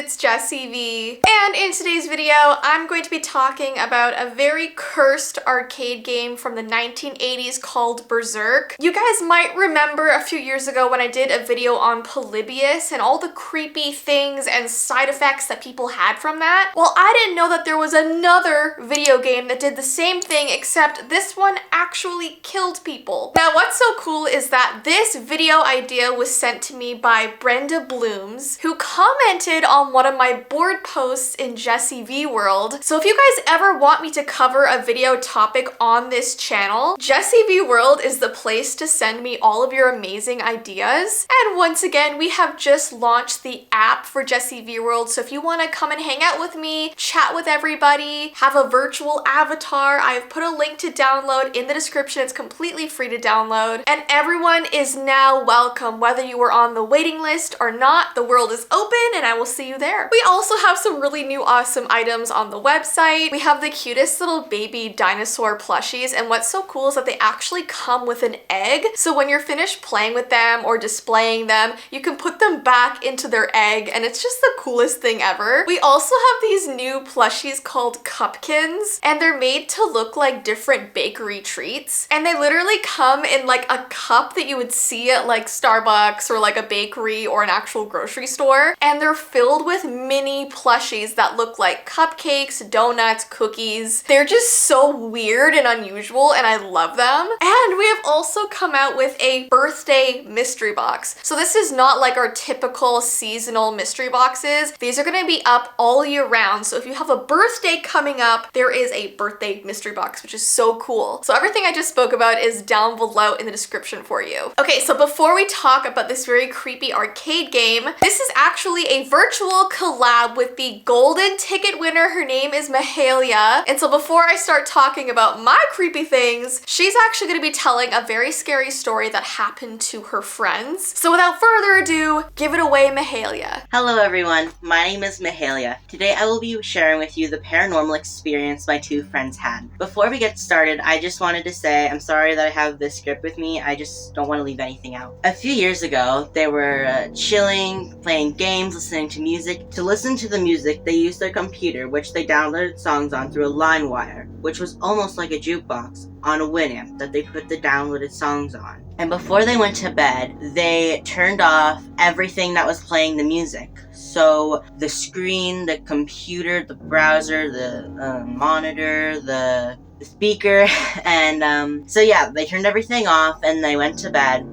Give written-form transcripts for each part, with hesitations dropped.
it's Jessii Vee, and in today's video I'm going to be talking about a very cursed arcade game from the 1980s called Berserk. You guys might remember a few years ago when I did a video on Polybius and all the creepy things and side effects that people had from that. Well, I didn't know that there was another video game that did the same thing, except this one actually killed people. Now what's so cool is that this video idea was sent to me by Brenda Blooms, who commented on one of my board posts in Jessii Vee World. So if you guys ever want me to cover a video topic on this channel, Jessii Vee World is the place to send me all of your amazing ideas. And once again, we have just launched the app for Jessii Vee World, so if you want to come and hang out with me, chat with everybody, have a virtual avatar, I've put a link to download in the description. It's completely free to download, and everyone is now welcome. Whether you were on the waiting list or not, the world is open and I will see you there. We also have some really new awesome items on the website. We have the cutest little baby dinosaur plushies, and what's so cool is that they actually come with an egg, so when you're finished playing with them or displaying them, you can put them back into their egg, and it's just the coolest thing ever. We also have these new plushies called cupkins, and they're made to look like different bakery treats, and they literally come in like a cup that you would see at like Starbucks or like a bakery or an actual grocery store, and they're filled with mini plushies that look like cupcakes, donuts, cookies. They're just so weird and unusual, and I love them. And we have also come out with a birthday mystery box. So this is not like our typical seasonal mystery boxes. These are gonna be up all year round, so if you have a birthday coming up, there is a birthday mystery box, which is so cool. So everything I just spoke about is down below in the description for you. Okay, so before we talk about this very creepy arcade game, this is actually a virtual collab with the golden ticket winner. Her name is Mahalia. And so before I start talking about my creepy things, she's actually gonna be telling a very scary story that happened to her friends. So without further ado, give it away, Mahalia. Hello everyone, my name is Mahalia. Today I will be sharing with you the paranormal experience my two friends had. Before we get started, I just wanted to say I'm sorry that I have this script with me. I just don't want to leave anything out. A few years ago, they were chilling, playing games, listening to music. To listen to the music, they used their computer, which they downloaded songs on through a line wire, which was almost like a jukebox, on a Winamp that they put the downloaded songs on. And before they went to bed, they turned off everything that was playing the music. So the screen, the computer, the browser, the monitor, the speaker, and so yeah, they turned everything off and they went to bed,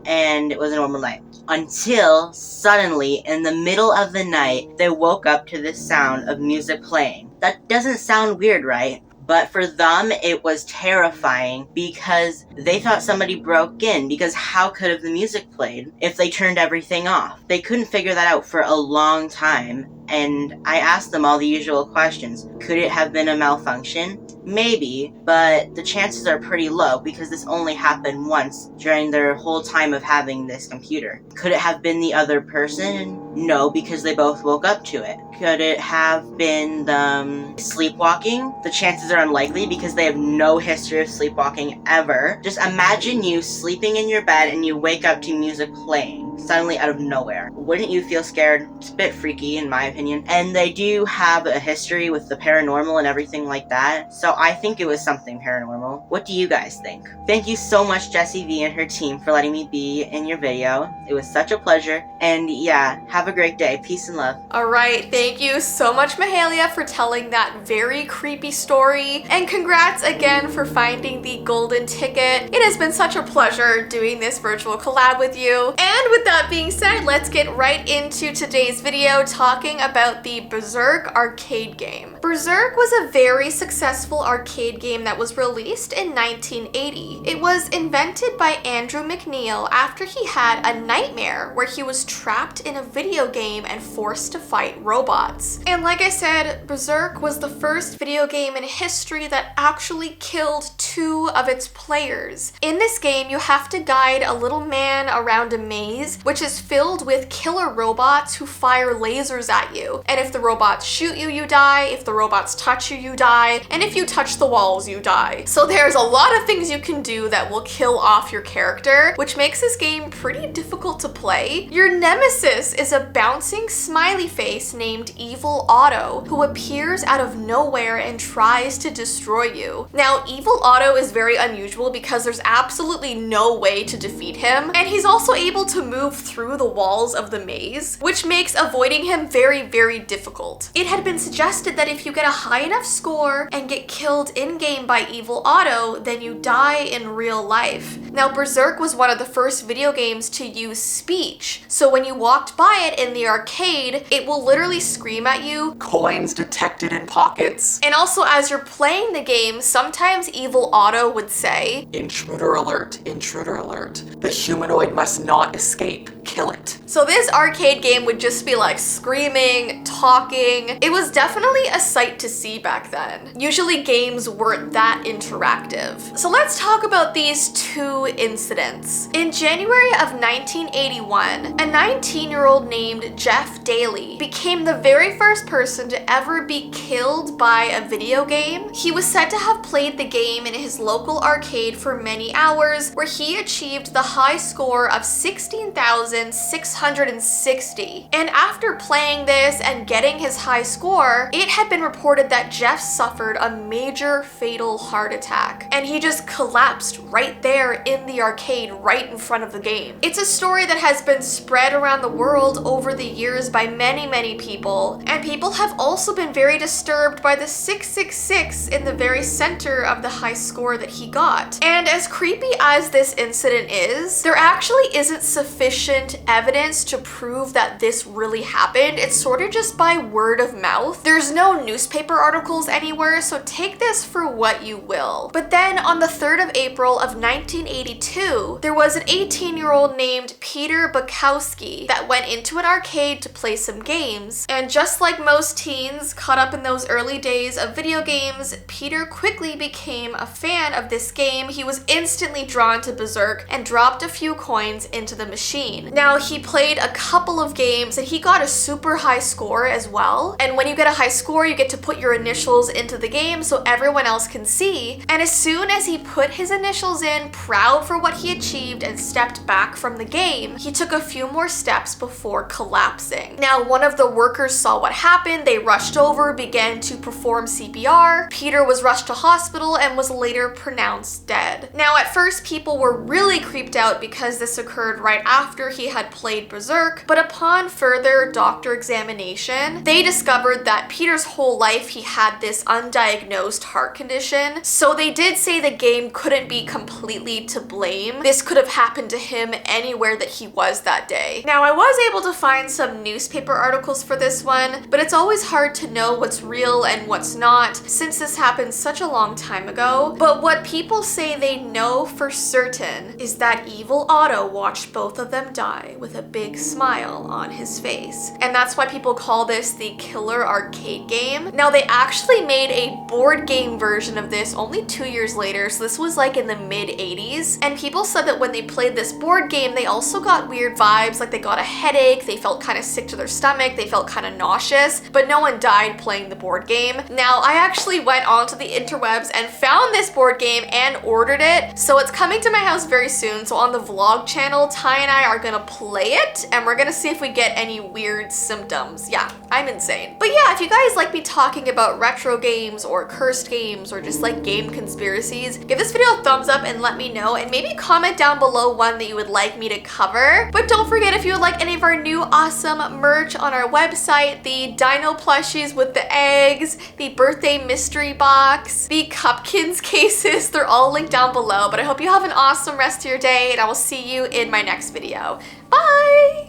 and it was a normal night. Until suddenly, in the middle of the night, they woke up to the sound of music playing. That doesn't sound weird, right? But for them, it was terrifying because they thought somebody broke in, because how could have the music played if they turned everything off? They couldn't figure that out for a long time, and I asked them all the usual questions. Could it have been a malfunction? Maybe, but the chances are pretty low because this only happened once during their whole time of having this computer. Could it have been the other person? No, because they both woke up to it. Could it have been them sleepwalking? The chances are unlikely because they have no history of sleepwalking ever. Just imagine you sleeping in your bed and you wake up to music playing suddenly out of nowhere. Wouldn't you feel scared? It's a bit freaky in my opinion. And they do have a history with the paranormal and everything like that, so I think it was something paranormal. What do you guys think? Thank you so much, Jessii Vee and her team, for letting me be in your video. It was such a pleasure, and yeah, have a great day. Peace and love. Alright, thank you so much, Mahalia, for telling that very creepy story, and congrats again for finding the golden ticket. It has been such a pleasure doing this virtual collab with you. And with that being said, let's get right into today's video talking about the Berserk arcade game. Berserk was a very successful arcade game that was released in 1980. It was invented by Andrew McNeil after he had a nightmare where he was trapped in a video game and forced to fight robots. And like I said, Berserk was the first video game in history that actually killed two of its players. In this game, you have to guide a little man around a maze which is filled with killer robots who fire lasers at you. And if the robots shoot you, you die. If the robots touch you, you die. And if you touch the walls, you die. So there's a lot of things you can do that will kill off your character, which makes this game pretty difficult to play. Your nemesis is a bouncing smiley face named Evil Otto, who appears out of nowhere and tries to destroy you. Now, Evil Otto is very unusual because there's absolutely no way to defeat him, and he's also able to move through the walls of the maze, which makes avoiding him very, very difficult. It had been suggested that if you get a high enough score and get killed in-game by Evil Otto, then you die in real life. Now, Berserk was one of the first video games to use speech, so when you walked by it in the arcade, it will literally scream at you, "Coins detected in pockets." And also, as you're playing the game, sometimes Evil Otto would say, "Intruder alert, intruder alert. The humanoid must not escape. Kill it." So this arcade game would just be like screaming, talking. It was definitely a sight to see back then. Usually games weren't that interactive. So let's talk about these two incidents. In January of 1981, a 19-year-old named Jeff Daly became the very first person to ever be killed by a video game. He was said to have played the game in his local arcade for many hours, where he achieved the high score of 16,660. And after playing this and getting his high score, it had been reported that Jeff suffered a major fatal heart attack, and he just collapsed right there in the arcade right in front of the game. It's a story that has been spread around the world over the years by many, many people, and people have also been very disturbed by the 666 in the very center of the high score that he got. And as creepy as this incident is, there actually isn't sufficient evidence to prove that this really happened. It's sort of just by word of mouth. There's no newspaper articles anywhere, so take this for what you will. But then on the 3rd of April of 1982, there was an 18-year-old named Peter Bukowski that went into an arcade to play some games. And just like most teens caught up in those early days of video games, Peter quickly became a fan of this game. He was instantly drawn to Berserk and dropped a few coins into the machine. Now, he played a couple of games and he got a super high score as well. And when you get a high score, you get to put your initials into the game so everyone else can see. And as soon as he put his initials in, proud for what he achieved, and stepped back from the game, he took a few more steps before collapsing. Now, one of the workers saw what happened. They rushed over, began to perform CPR. Peter was rushed to hospital and was later pronounced dead. Now, at first, people were really creeped out because this occurred right after he had played Berserk, but upon further doctor examination, they discovered that Peter's whole life he had this undiagnosed heart condition, so they did say the game couldn't be completely to blame. This could have happened to him anywhere that he was that day. Now, I was able to find some newspaper articles for this one, but it's always hard to know what's real and what's not since this happened such a long time ago. But what people say they know for certain is that Evil Otto watched both of them die with a big smile on his face. And that's why people call this the killer arcade game. Now, they actually made a board game version of this only 2 years later, so this was like in the mid-80s. And people said that when they played this board game, they also got weird vibes, like they got a headache, they felt kind of sick to their stomach, they felt kind of nauseous, but no one died playing the board game. Now, I actually went onto the interwebs and found this board game and ordered it, so it's coming to my house very soon. So on the vlog channel, Ty and I are gonna play it, and we're gonna see if we get any weird symptoms. Yeah, I'm insane. But yeah, if you guys like me talking about retro games or cursed games or just like game conspiracies, give this video a thumbs up and let me know, and maybe comment down below one that you would like me to cover. But don't forget, if you would like any of our new awesome merch on our website, the dino plushies with the eggs, the birthday mystery box, the Cupkins cases, they're all linked down below. But I hope you have an awesome rest of your day, and I will see you in my next video. Bye!